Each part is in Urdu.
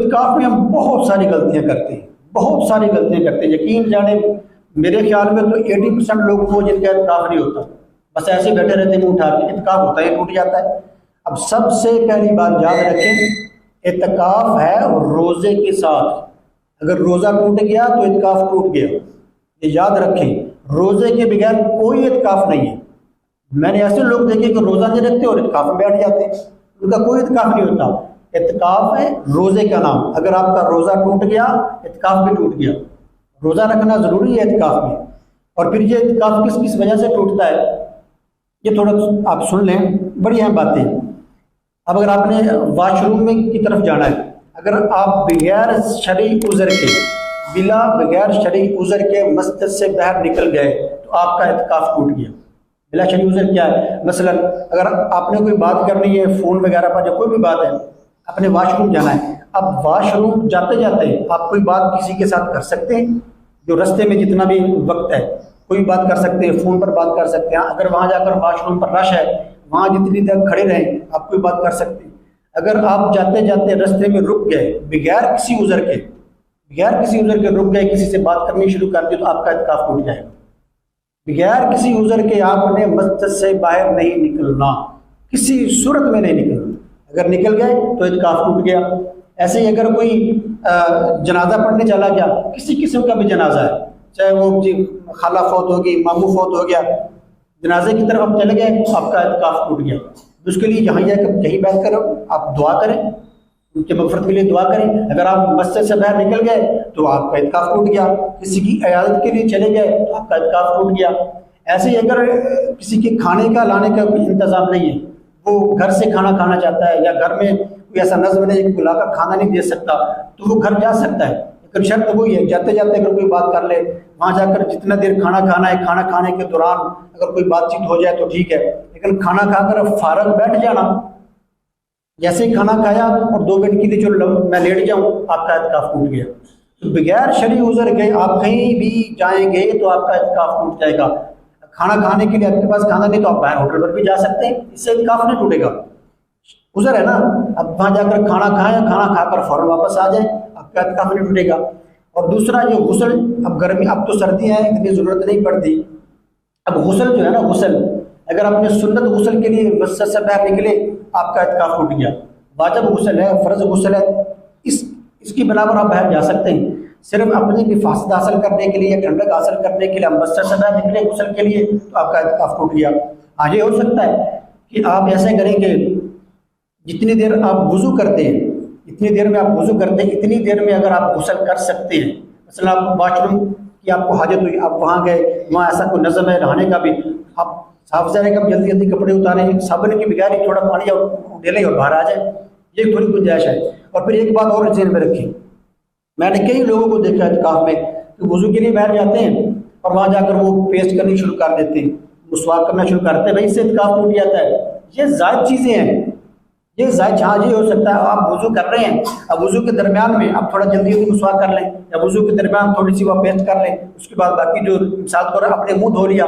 اعتکاف میں ہم بہت ساری غلطیاں کرتے ہیں، بہت ساری غلطیاں کرتے ہیں، یقین جانے میرے خیال میں تو 80% لوگ وہ جن کا اعتکاف نہیں ہوتا، بس ایسے بیٹھے رہتے ہیں منہ اٹھا کے، اعتکاف ہوتا ہے ٹوٹ جاتا ہے۔ اب سب سے پہلی بات یاد رکھیں، اعتکاف ہے روزے کے ساتھ، اگر روزہ ٹوٹ گیا تو اعتکاف ٹوٹ گیا، یہ یاد رکھیں، روزے کے بغیر کوئی اعتکاف نہیں ہے۔ میں نے ایسے لوگ دیکھے کہ روزہ نہیں رکھتے اور اعتکاف میں بیٹھ جاتے ہیں، ان کا کوئی اعتکاف نہیں ہوتا۔ اعتکاف ہے روزے کا نام، اگر آپ کا روزہ ٹوٹ گیا اعتکاف بھی ٹوٹ گیا۔ روزہ رکھنا ضروری ہے اعتکاف میں۔ اور پھر یہ اعتکاف کس کس وجہ سے ٹوٹتا ہے یہ تھوڑا آپ سن لیں، بڑی اہم باتیں۔ اب اگر آپ نے واش روم میں کی طرف جانا ہے، اگر آپ بغیر شرعی عذر کے بغیر شرعی عذر کے مسجد سے باہر نکل گئے تو آپ کا اعتکاف ٹوٹ گیا۔ بلا شرعی عذر کیا ہے؟ مثلا اگر آپ نے کوئی بات کرنی ہے فون وغیرہ پر یا کوئی بھی بات ہے، اپنے واش روم جانا ہے، اب واش روم جاتے جاتے آپ کوئی بات کسی کے ساتھ کر سکتے ہیں، جو رستے میں جتنا بھی وقت ہے کوئی بات کر سکتے ہیں، فون پر بات کر سکتے ہیں۔ اگر وہاں جا کر واش روم پر رش ہے، وہاں جتنی دیر کھڑے رہیں آپ کوئی بات کر سکتے ہیں۔ اگر آپ جاتے جاتے رستے میں رک گئے بغیر کسی عذر کے رک گئے، کسی سے بات کرنی شروع کر دی تو آپ کا اعتکاف ٹوٹ جائے گا۔ بغیر کسی عذر کے آپ نے مسجد سے باہر نہیں نکلنا، کسی صورت میں نہیں نکلنا، اگر نکل گئے تو اعتکاف ٹوٹ گیا۔ ایسے ہی اگر کوئی جنازہ پڑھنے چلا گیا، کسی قسم کا بھی جنازہ ہے، چاہے وہ خالہ فوت ہوگی، ماموں فوت ہو گیا، جنازے کی طرف آپ چلے گئے آپ کا اعتکاف ٹوٹ گیا۔ اس کے لیے جہاں یہی بیٹھ کر آپ دعا کریں، ان کے مغفرت کے لیے دعا کریں۔ اگر آپ مسجد سے باہر نکل گئے تو آپ کا اعتکاف ٹوٹ گیا۔ کسی کی عیادت کے لیے چلے گئے تو آپ کا اعتکاف ٹوٹ گیا۔ ایسے ہی اگر کسی کے کھانے کا لانے کا کوئی انتظام نہیں ہے، وہ گھر سے کھانا کھانا چاہتا ہے یا گھر میں کوئی ایسا نظم نہیں کہ لا کر کھانا نہیں دے سکتا، تو وہ گھر جا سکتا ہے، لیکن شرط وہی ہے جاتے جاتے اگر کوئی بات کر لے، وہاں جا کر جتنا دیر کھانا کھانا ہے، کھانا کھانے کے دوران اگر کوئی بات چیت ہو جائے تو ٹھیک ہے، لیکن کھانا کھا کر فارغ بیٹھ جانا، جیسے ہی کھانا کھایا اور 2 منٹ کے لیے جو میں لیٹ جاؤں آپ کا اعتکاف ٹوٹ گیا۔ تو بغیر شرعی عذر کے آپ کہیں بھی جائیں گے تو آپ کا اعتکاف ٹوٹ جائے گا۔ کھانا کھانے کے لیے آپ کے پاس کھانا نہیں تو آپ باہر ہوٹل پر بھی جا سکتے ہیں، اس سے اعتکاف نہیں ٹوٹے گا، عذر ہے نا۔ اب وہاں جا کر کھانا کھائیں، کھانا کھا کر فوراً واپس آ جائیں، آپ کا اعتکاف نہیں ٹوٹے گا۔ اور دوسرا جو غسل، اب گرمی، اب تو سردیاں ہیں اتنی ضرورت نہیں پڑتی، اب غسل جو ہے نا، غسل اگر آپ نے سنت غسل کے لیے مسجد سے باہر نکلے آپ کا اعتکاف ٹوٹ گیا۔ واجب غسل ہے، فرض غسل ہے، اس کی بنا پر آپ باہر جا سکتے ہیں، صرف اپنی حفاظت حاصل کرنے کے لیے، ٹھنڈک حاصل کرنے کے لیے ہم مسجد سے باہر نکلے غسل کے لیے تو آپ کا اعتکاف ٹوٹ گیا۔ آگے ہو سکتا ہے کہ آپ ایسے کریں کہ جتنی دیر آپ وضو کرتے ہیں، اتنی دیر میں آپ وضو کرتے ہیں، اتنی دیر میں اگر آپ غسل کر سکتے ہیں، مثلا آپ واش روم کی آپ کو حاجت ہوئی، آپ وہاں گئے، وہاں ایسا کوئی نظم ہے نہانے کا بھی، آپ صاف ظاہر ہے کہ جلدی جلدی کپڑے اتاریں، صابن کی بغیر ہی تھوڑا پانی ڈلے اور باہر آ جائیں، یہ تھوڑی گنجائش ہے۔ اور پھر ایک بات اور ذہن میں رکھیں، میں نے کئی لوگوں کو دیکھا اعتکاف میں کہ وضو کے لیے باہر جاتے ہیں اور وہاں جا کر وہ پیسٹ کرنی شروع کر دیتے ہیں، مسواک کرنا شروع کرتے ہیں، بھائی اس سے اعتکاف ٹوٹ جاتا ہے۔ یہ زائد چیزیں ہیں، یہ زائد، جہاں یہ ہو سکتا ہے آپ وضو کر رہے ہیں، اب وضو کے درمیان میں آپ تھوڑا جلدی جلدی مسواک کر لیں، یا وضو کے درمیان تھوڑی سی وہ پیسٹ کر لیں، اس کے بعد باقی جو مثال طور پر اپنے منہ دھو لیا،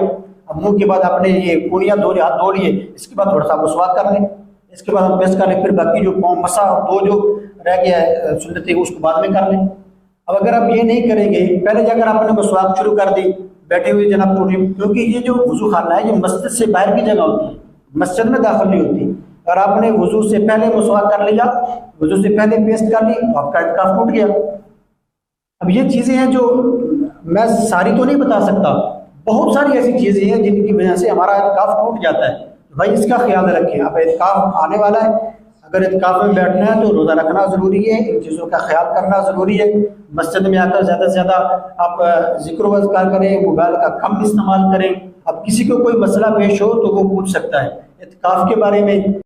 اب منہ کے بعد اپنے یہ کونیاں دھو لیا، ہاتھ دھو لیے، اس کے بعد تھوڑا سا مسواک کر لیں، اس کے بعد ہم پیسٹ کر لیں، پھر باقی جو پاؤں مسا اور دو جو رہ گیا ہے سنتیں اس کو بعد میں کر لیں۔ اب اگر آپ یہ نہیں کریں گے، پہلے جا کر آپ نے مسواک شروع کر دی بیٹھے ہوئے جناب ٹوٹی، کیونکہ یہ جو وضو خانہ ہے یہ مسجد سے باہر کی جگہ ہوتی ہے، مسجد میں داخل نہیں ہوتی، اور آپ نے وضو سے پہلے مسواک کر لیا، وضو سے پہلے پیسٹ کر لی تو آپ کا اعتکاف ٹوٹ گیا۔ اب یہ چیزیں ہیں جو میں ساری تو نہیں بتا سکتا، بہت ساری ایسی چیزیں ہیں جن کی وجہ سے ہمارا اعتکاف ٹوٹ جاتا ہے، بھائی اس کا خیال رکھیں۔ اب اعتکاف آنے والا ہے، اگر اعتکاف میں بیٹھنا ہے تو روزہ رکھنا ضروری ہے، ان چیزوں کا خیال کرنا ضروری ہے، مسجد میں آ کر زیادہ سے زیادہ آپ ذکر و اذکار کریں، موبائل کا کم استعمال کریں۔ اب کسی کو کوئی مسئلہ پیش ہو تو وہ پوچھ سکتا ہے اعتکاف کے بارے میں،